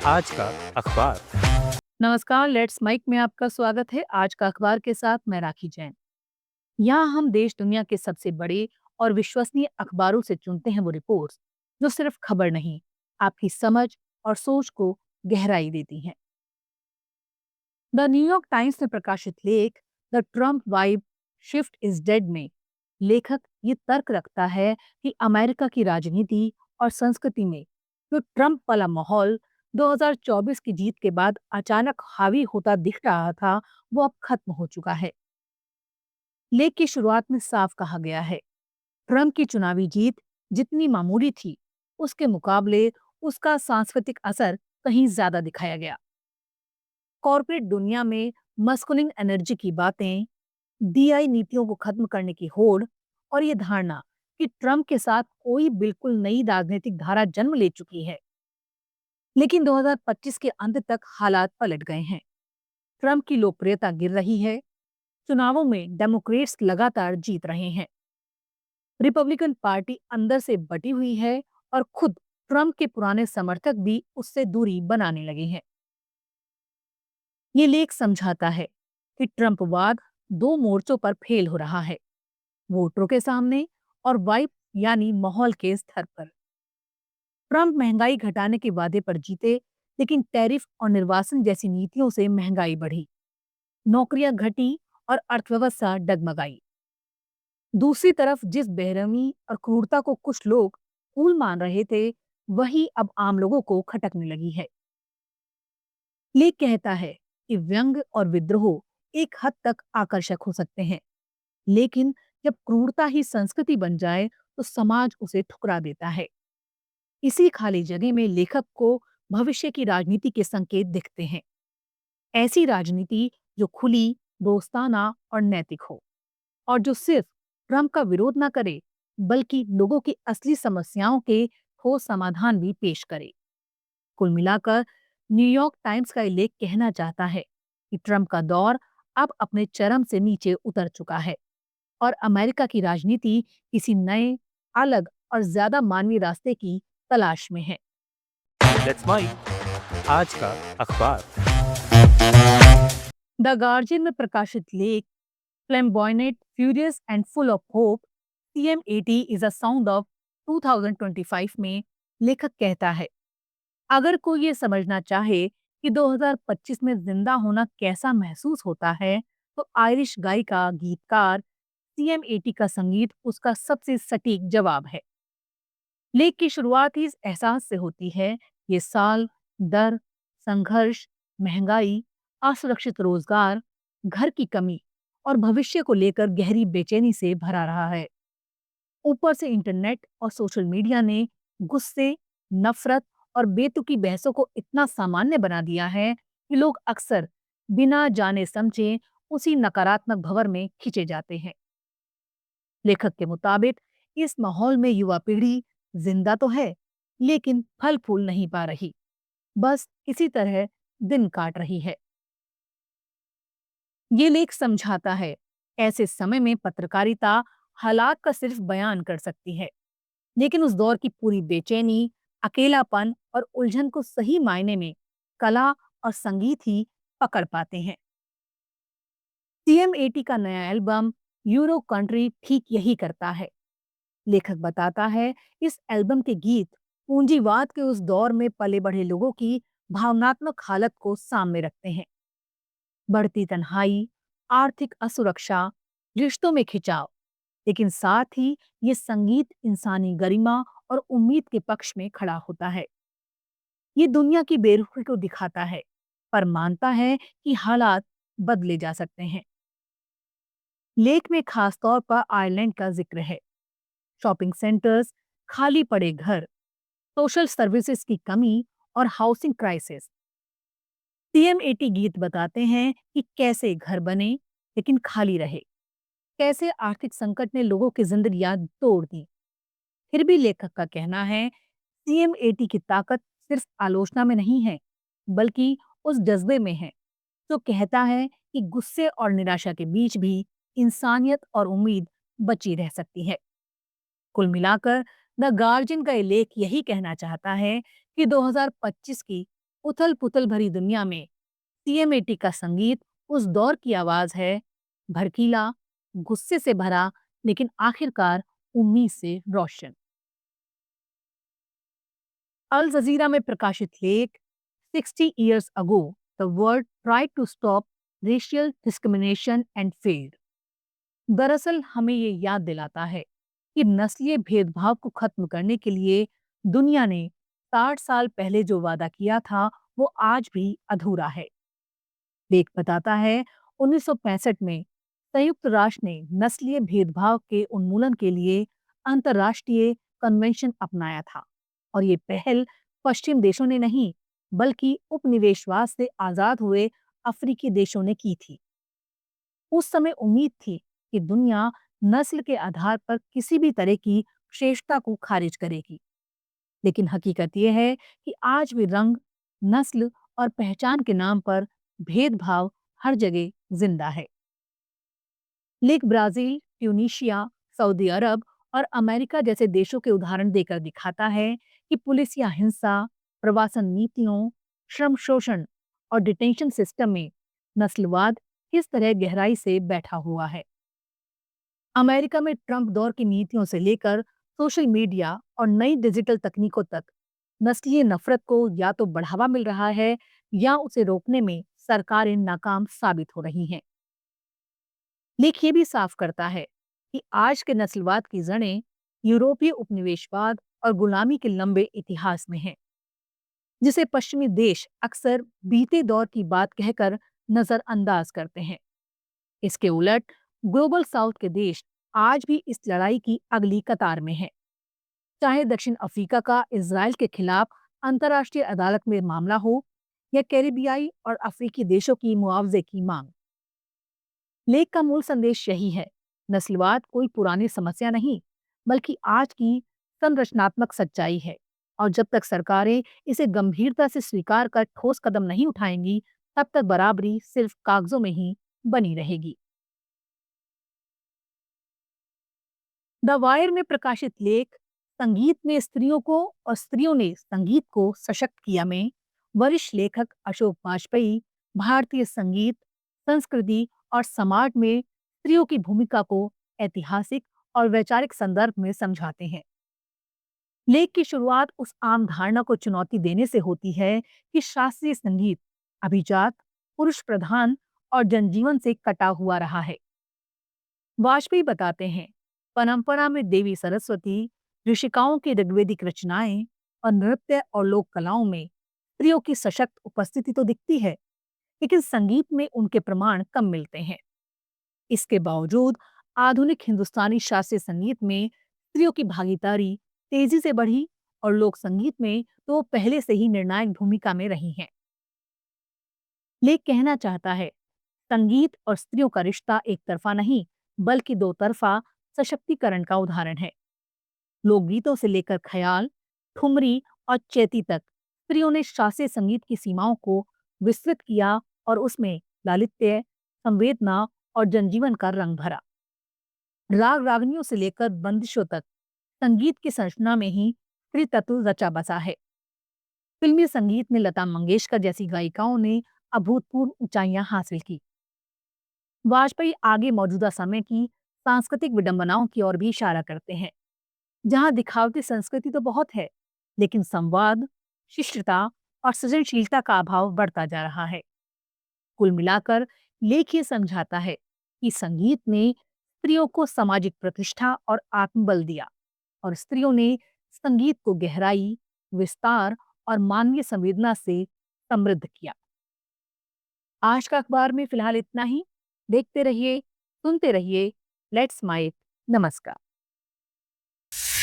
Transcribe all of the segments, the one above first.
आज का अखबार। नमस्कार, लेट्स माइक में आपका स्वागत है। आज का अखबार के साथ मैं राखी जैन। यहाँ हम देश दुनिया के सबसे बड़े और विश्वसनीय अखबारों से चुनते हैं वो रिपोर्ट्स जो सिर्फ खबर नहीं, आपकी समझ और सोच को गहराई देती हैं। द न्यूयॉर्क टाइम्स में प्रकाशित लेख the Trump vibe shift is dead में लेखक ये तर्क रखता है कि अमेरिका की राजनीति और संस्कृति में जो ट्रम्प वाला माहौल 2024 की जीत के बाद अचानक हावी होता दिख रहा था, वो अब खत्म हो चुका है। लेख की शुरुआत में साफ कहा गया है, ट्रम्प की चुनावी जीत जितनी मामूली थी, उसके मुकाबले उसका सांस्कृतिक असर कहीं ज्यादा दिखाया गया। कॉरपोरेट दुनिया में मस्कुलिन एनर्जी की बातें, डीआई नीतियों को खत्म करने की होड़ और ये धारणा कि ट्रम्प के साथ कोई बिल्कुल नई राजनीतिक धारा जन्म ले चुकी है। लेकिन 2025 के अंत तक हालात पलट गए हैं। ट्रम्प की लोकप्रियता गिर रही है, चुनावों में डेमोक्रेट्स लगातार जीत रहे हैं, रिपब्लिकन पार्टी अंदर से बटी हुई है और खुद ट्रम्प के पुराने समर्थक भी उससे दूरी बनाने लगे हैं। ये लेख समझाता है कि ट्रम्पवाद दो मोर्चों पर फेल हो रहा है, वोटरों के सामने और वाइब यानी माहौल के स्तर पर। ट्रम्प महंगाई घटाने के वादे पर जीते, लेकिन टैरिफ और निर्वासन जैसी नीतियों से महंगाई बढ़ी, नौकरियां घटी और अर्थव्यवस्था डगमगाई। दूसरी तरफ जिस बेरहमी और क्रूरता को कुछ लोग कूल मान रहे थे, वही अब आम लोगों को खटकने लगी है। लेख कहता है कि व्यंग और विद्रोह एक हद तक आकर्षक हो सकते हैं, लेकिन जब क्रूरता ही संस्कृति बन जाए तो समाज उसे ठुकरा देता है। इसी खाली जगह में लेखक को भविष्य की राजनीति के संकेत दिखते हैं। ऐसी राजनीति जो खुली, दोस्ताना और नैतिक हो, और जो सिर्फ ट्रंप का विरोध ना करे, बल्कि लोगों की असली समस्याओं के ठोस समाधान भी पेश करे। कुल मिलाकर न्यूयॉर्क टाइम्स का ये लेख कहना चाहता है कि ट्रंप का दौर अब अपने चरम से नीचे उतर चुका है और अमेरिका की राजनीति किसी नए, अलग और ज्यादा मानवीय रास्ते की तलाश में है। लेट्स माई आज का अखबार। द गार्जियन में प्रकाशित लेख flamboyant, furious and full of hope, CM80 is a sound of 2025 में लेखक कहता है, अगर कोई ये समझना चाहे कि 2025 में जिंदा होना कैसा महसूस होता है, तो आयरिश गायिका गीतकार CM80 का संगीत उसका सबसे सटीक जवाब है। लेख की शुरुआत ही इस एहसास से होती है, ये साल डर, संघर्ष, महंगाई, असुरक्षित रोजगार, घर की कमी और भविष्य को लेकर गहरी बेचैनी से भरा रहा है। ऊपर से इंटरनेट और सोशल मीडिया ने गुस्से, नफरत और बेतुकी बहसों को इतना सामान्य बना दिया है कि लोग अक्सर बिना जाने समझे उसी नकारात्मक भंवर में खींचे जाते हैं। लेखक के मुताबिक इस माहौल में युवा पीढ़ी जिंदा तो है, लेकिन फल फूल नहीं पा रही, बस इसी तरह दिन काट रही है। ये लेख समझाता है, ऐसे समय में पत्रकारिता हालात का सिर्फ बयान कर सकती है, लेकिन उस दौर की पूरी बेचैनी, अकेलापन और उलझन को सही मायने में कला और संगीत ही पकड़ पाते हैं। CM80 का नया एल्बम यूरो कंट्री ठीक यही करता है। लेखक बताता है, इस एल्बम के गीत पूंजीवाद के उस दौर में पले बढ़े लोगों की भावनात्मक हालत को सामने रखते हैं। बढ़ती तन्हाई, आर्थिक असुरक्षा, रिश्तों में खिंचाव, लेकिन साथ ही ये संगीत इंसानी गरिमा और उम्मीद के पक्ष में खड़ा होता है। ये दुनिया की बेरुखी को दिखाता है, पर मानता है कि हालात बदले जा सकते हैं। लेख में खासतौर पर आयरलैंड का जिक्र है, शॉपिंग सेंटर्स, खाली पड़े घर, सोशल सर्विसेज की कमी और हाउसिंग क्राइसिस। CM80 गीत बताते हैं कि कैसे घर बने लेकिन खाली रहे, कैसे आर्थिक संकट ने लोगों की जिंदगियां तोड़ दी। फिर भी लेखक का कहना है, CM80 की ताकत सिर्फ आलोचना में नहीं है, बल्कि उस जज्बे में है जो कहता है कि गुस्से और निराशा के बीच भी इंसानियत और उम्मीद बची रह सकती है। कुल मिलाकर द गार्जियन का ये लेख यही कहना चाहता है कि 2025 की उथल पुथल भरी दुनिया में सीएमएटी का संगीत उस दौर की आवाज है, भड़कीला, गुस्से से भरा, लेकिन आखिरकार उम्मीद से रोशन। अल जजीरा में प्रकाशित लेख 60 years ago the world tried to stop racial discrimination and failed दरअसल हमें ये याद दिलाता है कि नस्लीय भेदभाव को खत्म करने के लिए दुनिया ने 60 साल पहले जो वादा किया था वो आज भी अधूरा है। लेख बताता है 1965 में संयुक्त राष्ट्र ने नस्लीय भेदभाव के उन्मूलन के लिए अंतर्राष्ट्रीय कन्वेंशन अपनाया था और ये पहल पश्चिम देशों ने नहीं बल्कि उपनिवेशवाद से आजाद हुए अफ्रीकी देशों ने की थी। उस समय उम्मीद थी कि दुनिया नस्ल के आधार पर किसी भी तरह की श्रेष्ठता को खारिज करेगी, लेकिन हकीकत यह है कि आज भी रंग, नस्ल और पहचान के नाम पर भेदभाव हर जगह जिंदा है। लेख ब्राजील, ट्यूनीशिया, सऊदी अरब और अमेरिका जैसे देशों के उदाहरण देकर दिखाता है कि पुलिस या हिंसा, प्रवासन नीतियों, श्रम शोषण और डिटेंशन सिस्टम में नस्लवाद किस तरह गहराई से बैठा हुआ है। अमेरिका में ट्रंप दौर की नीतियों से लेकर सोशल मीडिया और नई डिजिटल तकनीकों तक नस्लीय नफरत को या तो बढ़ावा मिल रहा है या उसे रोकने में सरकारें नाकाम साबित हो रही हैं। लेख ये भी साफ करता है कि आज के नस्लवाद की जड़ें यूरोपीय उपनिवेशवाद और गुलामी के लंबे इतिहास में हैं, जिसे पश्चिमी देश अक्सर बीते दौर की बात कहकर नजरअंदाज करते हैं। इसके उलट ग्लोबल साउथ के देश आज भी इस लड़ाई की अगली कतार में हैं। चाहे दक्षिण अफ्रीका का इजराइल के खिलाफ अंतर्राष्ट्रीय अदालत में मामला हो या कैरिबियाई और अफ्रीकी देशों की मुआवजे की मांग। लेख का मूल संदेश यही है, नस्लवाद कोई पुरानी समस्या नहीं बल्कि आज की संरचनात्मक सच्चाई है और जब तक सरकारें इसे गंभीरता से स्वीकार कर ठोस कदम नहीं उठाएंगी तब तक बराबरी सिर्फ कागजों में ही बनी रहेगी। द वायर में प्रकाशित लेख संगीत ने स्त्रियों को और स्त्रियों ने संगीत को सशक्त किया में वरिष्ठ लेखक अशोक वाजपेयी भारतीय संगीत, संस्कृति और समाज में स्त्रियों की भूमिका को ऐतिहासिक और वैचारिक संदर्भ में समझाते हैं। लेख की शुरुआत उस आम धारणा को चुनौती देने से होती है कि शास्त्रीय संगीत अभिजात, पुरुष प्रधान और जनजीवन से कटा हुआ रहा है। वाजपेयी बताते हैं, परंपरा में देवी सरस्वती, ऋषिकाओं की ऋग्वेदिक रचनाएं और नृत्य और लोक कलाओं में स्त्रियों की सशक्त उपस्थिति तो दिखती है, लेकिन संगीत में उनके प्रमाण कम मिलते हैं। इसके बावजूद आधुनिक हिंदुस्तानी शास्त्रीय संगीत में स्त्रियों की भागीदारी तेजी से बढ़ी और लोक संगीत में तो पहले से ही निर्णायक भूमिका में रही हैं। लेख कहना चाहता है, संगीत और स्त्रियों का रिश्ता एक तरफा नहीं बल्कि दो तरफा सशक्तिकरण का उदाहरण है। लोकगीतों से लेकर ख्याल, ठुमरी और चैती तक स्त्रियों ने शास्त्रीय संगीत की सीमाओं को विस्तृत किया और उसमें लालित्य, संवेदना और जनजीवन का रंग भरा। राग रागनियों से लेकर बंदिशों तक संगीत की संरचना में ही स्त्री तत्व रचा बसा है। फिल्मी संगीत में लता मंगेशकर जैसी गायिकाओं ने अभूतपूर्व ऊंचाइयां हासिल की। वाजपेयी आगे मौजूदा समय की सांस्कृतिक विडंबनाओं की ओर भी इशारा करते हैं, जहां दिखावटी संस्कृति तो बहुत है, लेकिन संवाद, शिष्टता और सृजनशीलता का अभाव बढ़ता जा रहा है। कुल मिलाकर लेख ये समझाता है कि संगीत ने स्त्रियों को सामाजिक प्रतिष्ठा और आत्मबल दिया और स्त्रियों ने संगीत को गहराई, विस्तार और मानवीय संवेदना से समृद्ध किया। आज का अखबार में फिलहाल इतना ही। देखते रहिए, सुनते रहिए लेट्स माइक। नमस्कार।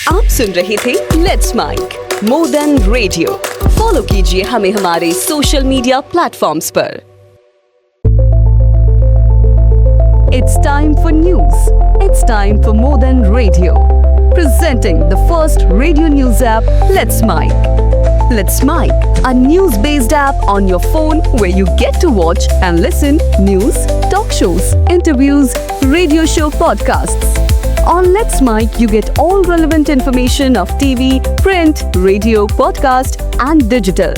आप सुन रहे थे let's mike more than radio. Follow कीजिए हमें हमारे सोशल मीडिया प्लेटफॉर्म्स पर। It's time for news. It's time for more than radio. Presenting the first radio news app, Let's Mic. Let's Mic, a news-based app on your phone where you get to watch and listen news, talk shows, interviews, radio show podcasts. On Let's Mic, you get all relevant information of TV, print, radio, podcast, and digital.